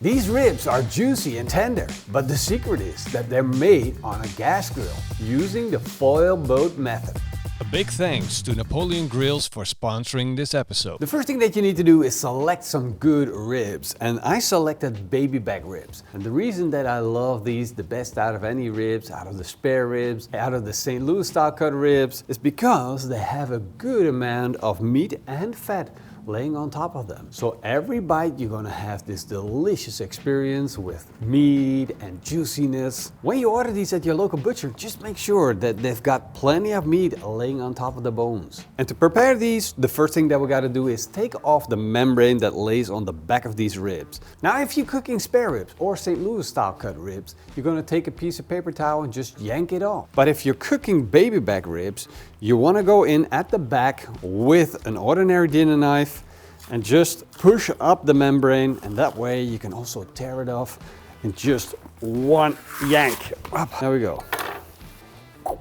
These ribs are juicy and tender, but the secret is that they're made on a gas grill using the foil boat method. A big thanks to Napoleon Grills for sponsoring this episode. The first thing that you need to do is select some good ribs, and I selected baby back ribs. And the reason that I love these the best out of any ribs, out of the spare ribs, out of the St. Louis style cut ribs, is because they have a good amount of meat and fat laying on top of them. So every bite you're gonna have this delicious experience with meat and juiciness. When you order these at your local butcher, just make sure that they've got plenty of meat laying on top of the bones. And to prepare these, the first thing that we gotta do is take off the membrane that lays on the back of these ribs. Now if you're cooking spare ribs or St. Louis style cut ribs, you're gonna take a piece of paper towel and just yank it off. But if you're cooking baby back ribs, you wanna go in at the back with an ordinary dinner knife and just push up the membrane, and that way you can also tear it off in just one yank. Up. There we go.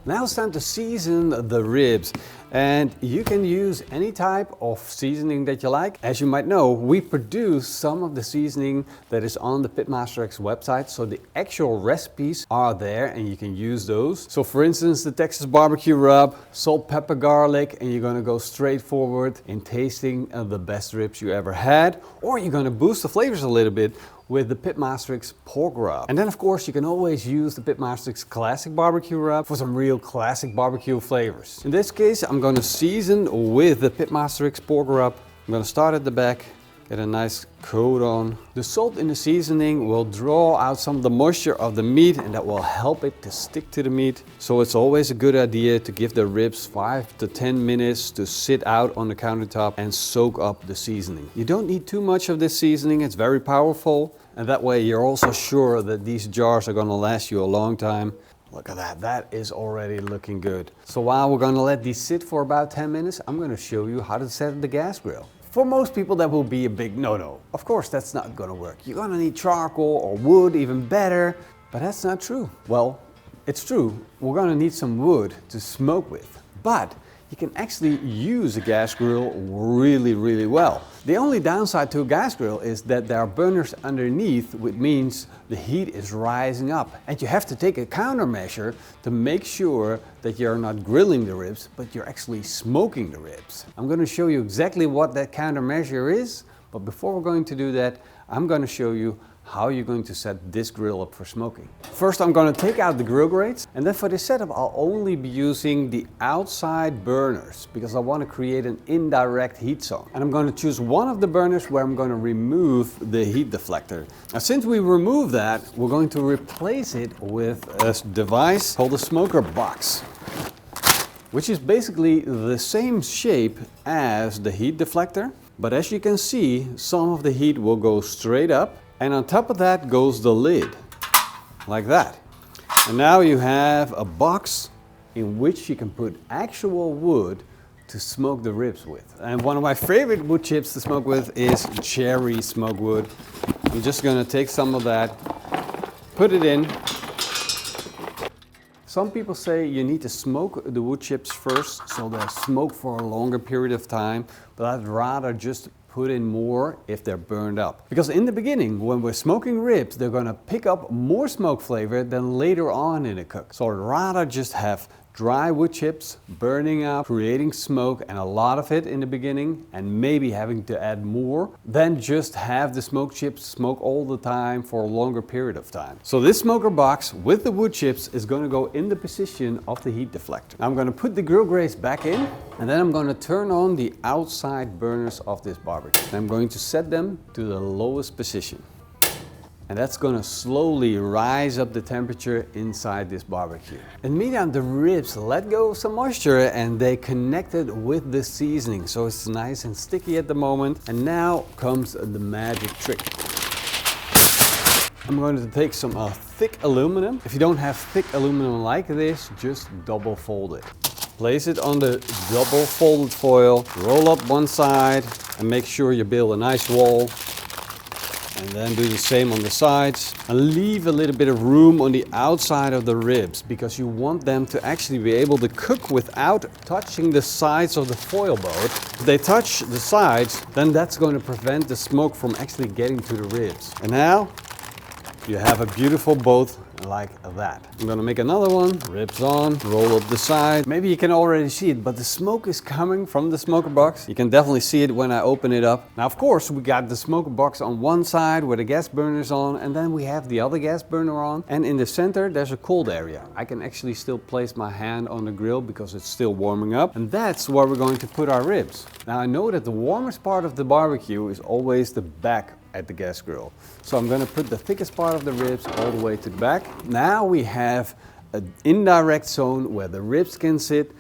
Now it's time to season the ribs, and you can use any type of seasoning that you like. As you might know, we produce some of the seasoning that is on the PitmasterX website, so the actual recipes are there and you can use those. So for instance, the Texas barbecue rub, salt, pepper, garlic, and you're gonna go straight forward in tasting the best ribs you ever had, or you're gonna boost the flavors a little bit with the PitmasterX pork rub. And then of course you can always use the PitmasterX classic barbecue rub for some real classic barbecue flavors. In this case I'm going to season with the PitmasterX pork rub. I'm going to start at the back, get a nice coat on. The salt in the seasoning will draw out some of the moisture of the meat, and that will help it to stick to the meat. So it's always a good idea to give the ribs 5 to 10 minutes to sit out on the countertop and soak up the seasoning. You don't need too much of this seasoning, it's very powerful, and that way you're also sure that these jars are going to last you a long time. Look at that, that is already looking good. So while we're going to let these sit for about 10 minutes, I'm going to show you how to set the gas grill. For most people that will be a big no-no. Of course that's not gonna work. You're gonna need charcoal or wood, even better, but that's not true. Well, it's true, we're gonna need some wood to smoke with, but you can actually use a gas grill really well. The only downside to a gas grill is that there are burners underneath, which means the heat is rising up, and you have to take a countermeasure to make sure that you're not grilling the ribs, but you're actually smoking the ribs. I'm going to show you exactly what that countermeasure is, but before we're going to do that, I'm going to show you how you're going to set this grill up for smoking. First I'm going to take out the grill grates, and then for this setup I'll only be using the outside burners because I want to create an indirect heat zone. And I'm going to choose one of the burners where I'm going to remove the heat deflector. Now since we remove that, we're going to replace it with a device called a smoker box, which is basically the same shape as the heat deflector, but as you can see, some of the heat will go straight up, and on top of that goes the lid, like that. And now you have a box in which you can put actual wood to smoke the ribs with. And one of my favorite wood chips to smoke with is cherry smoke wood. I'm just gonna take some of that, put it in. Some people say you need to smoke the wood chips first so they smoke for a longer period of time, but I'd rather just put in more if they're burned up. Because in the beginning, when we're smoking ribs, they're gonna pick up more smoke flavor than later on in a cook. So I'd rather just have dry wood chips burning up, creating smoke, and a lot of it in the beginning, and maybe having to add more, than just have the smoke chips smoke all the time for a longer period of time. So this smoker box with the wood chips is going to go in the position of the heat deflector. I'm going to put the grill grates back in, and then I'm going to turn on the outside burners of this barbecue. And I'm going to set them to the lowest position. And that's going to slowly rise up the temperature inside this barbecue. And meantime, the ribs let go of some moisture and they connected with the seasoning. So it's nice and sticky at the moment. And now comes the magic trick. I'm going to take some thick aluminum. If you don't have thick aluminum like this, just double fold it. Place it on the double folded foil, roll up one side and make sure you build a nice wall. And then do the same on the sides. And leave a little bit of room on the outside of the ribs because you want them to actually be able to cook without touching the sides of the foil boat. If they touch the sides, then that's going to prevent the smoke from actually getting to the ribs. And now you have a beautiful boat like that. I'm gonna make another one. Ribs on, roll up the side. Maybe you can already see it, but the smoke is coming from the smoker box. You can definitely see it when I open it up. Now, of course, we got the smoker box on one side where the gas burner is on, and then we have the other gas burner on. And in the center, there's a cold area. I can actually still place my hand on the grill because it's still warming up. And that's where we're going to put our ribs. Now, I know that the warmest part of the barbecue is always the back at the gas grill. So I'm gonna put the thickest part of the ribs all the way to the back. Now we have an indirect zone where the ribs can sit.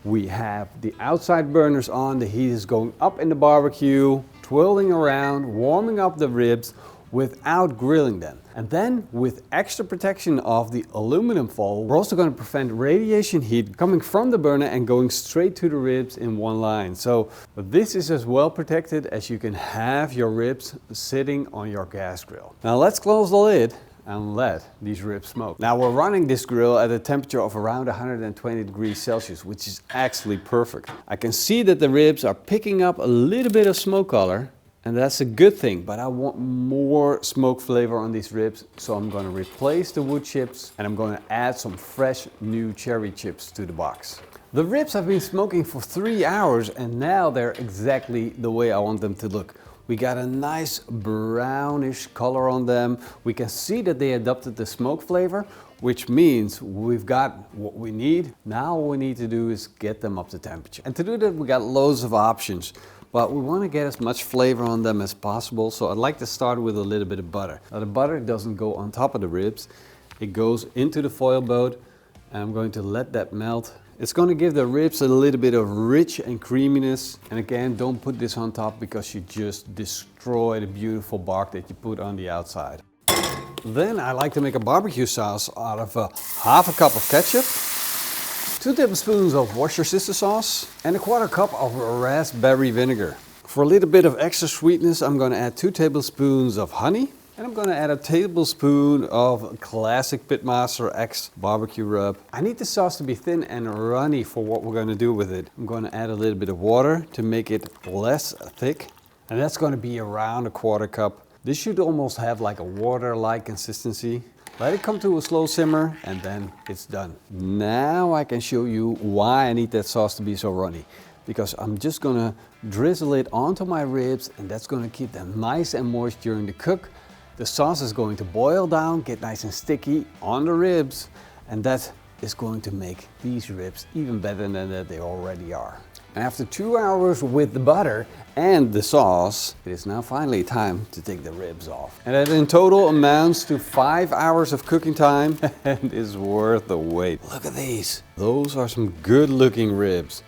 We have the outside burners on, the heat is going up in the barbecue, twirling around, warming up the ribs without grilling them. And then with extra protection of the aluminum foil, we're also going to prevent radiation heat coming from the burner and going straight to the ribs in one line. So this is as well protected as you can have your ribs sitting on your gas grill. Now let's close the lid and let these ribs smoke. Now we're running this grill at a temperature of around 120 degrees Celsius, which is actually perfect. I can see that the ribs are picking up a little bit of smoke color. And that's a good thing, but I want more smoke flavor on these ribs, so I'm going to replace the wood chips and I'm going to add some fresh new cherry chips to the box. The ribs have been smoking for 3 hours and now they're exactly the way I want them to look. We got a nice brownish color on them. We can see that they adopted the smoke flavor, which means we've got what we need. Now all we need to do is get them up to temperature. And to do that, we got loads of options. But we want to get as much flavor on them as possible, so I'd like to start with a little bit of butter. Now the butter doesn't go on top of the ribs, it goes into the foil boat, and I'm going to let that melt. It's going to give the ribs a little bit of rich and creaminess, and again, don't put this on top because you just destroy the beautiful bark that you put on the outside. Then I like to make a barbecue sauce out of half a cup of ketchup, 2 tablespoons of Worcestershire sauce and a 1/4 cup of raspberry vinegar. For a little bit of extra sweetness, I'm going to add 2 tablespoons of honey and I'm going to add a tablespoon of classic PitmasterX barbecue rub. I need the sauce to be thin and runny for what we're going to do with it. I'm going to add a little bit of water to make it less thick, and that's going to be around a 1/4 cup. This should almost have like a water-like consistency. Let it come to a slow simmer and then it's done. Now I can show you why I need that sauce to be so runny. Because I'm just gonna drizzle it onto my ribs and that's gonna keep them nice and moist during the cook. The sauce is going to boil down, get nice and sticky on the ribs, and that is going to make these ribs even better than that they already are. And after 2 hours with the butter and the sauce, it is now finally time to take the ribs off. And that in total amounts to 5 hours of cooking time and is worth the wait. Look at these. Those are some good looking ribs.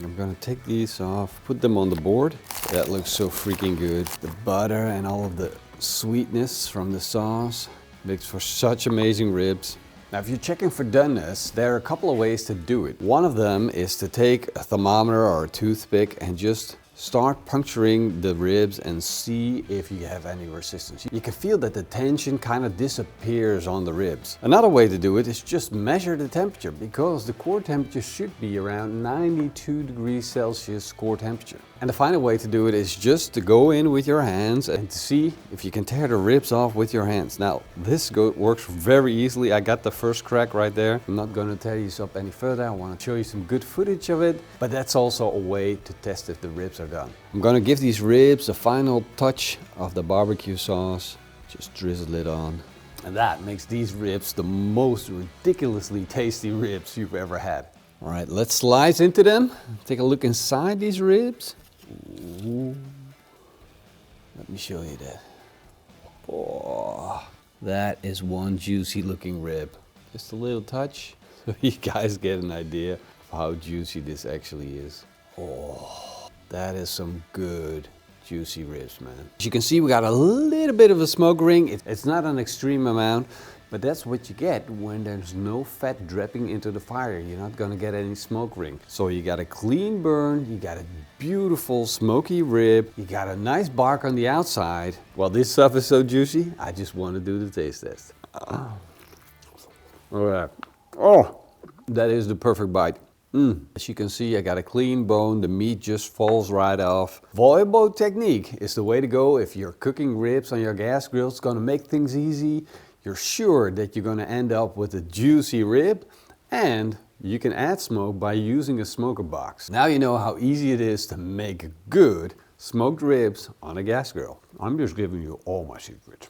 I'm gonna take these off, put them on the board. That looks so freaking good. The butter and all of the sweetness from the sauce makes for such amazing ribs. Now, if you're checking for doneness, there are a couple of ways to do it. One of them is to take a thermometer or a toothpick and just start puncturing the ribs and see if you have any resistance. You can feel that the tension kind of disappears on the ribs. Another way to do it is just measure the temperature, because the core temperature should be around 92 degrees Celsius core temperature. And the final way to do it is just to go in with your hands and to see if you can tear the ribs off with your hands. Now, this works very easily. I got the first crack right there. I'm not going to tear these up any further. I want to show you some good footage of it, but that's also a way to test if the ribs are done. I'm going to give these ribs a final touch of the barbecue sauce. Just drizzle it on. And that makes these ribs the most ridiculously tasty ribs you've ever had. All right, let's slice into them. Take a look inside these ribs. Ooh. Let me show you that. Oh, that is one juicy looking rib. Just a little touch so you guys get an idea of how juicy this actually is. Oh, that is some good juicy ribs, man. As you can see, we got a little bit of a smoke ring. It's not an extreme amount, But that's what you get when there's no fat dripping into the fire. You're not gonna get any smoke ring. So you got a clean burn, you got a beautiful smoky rib, you got a nice bark on the outside. Well, this stuff is so juicy, I just want to do the taste test. All right. Oh, that is the perfect bite. As you can see, I got a clean bone, the meat just falls right off. Voybo technique is the way to go if you're cooking ribs on your gas grill. It's gonna make things easy. You're sure that you're gonna end up with a juicy rib, and you can add smoke by using a smoker box. Now you know how easy it is to make good smoked ribs on a gas grill. I'm just giving you all my secrets.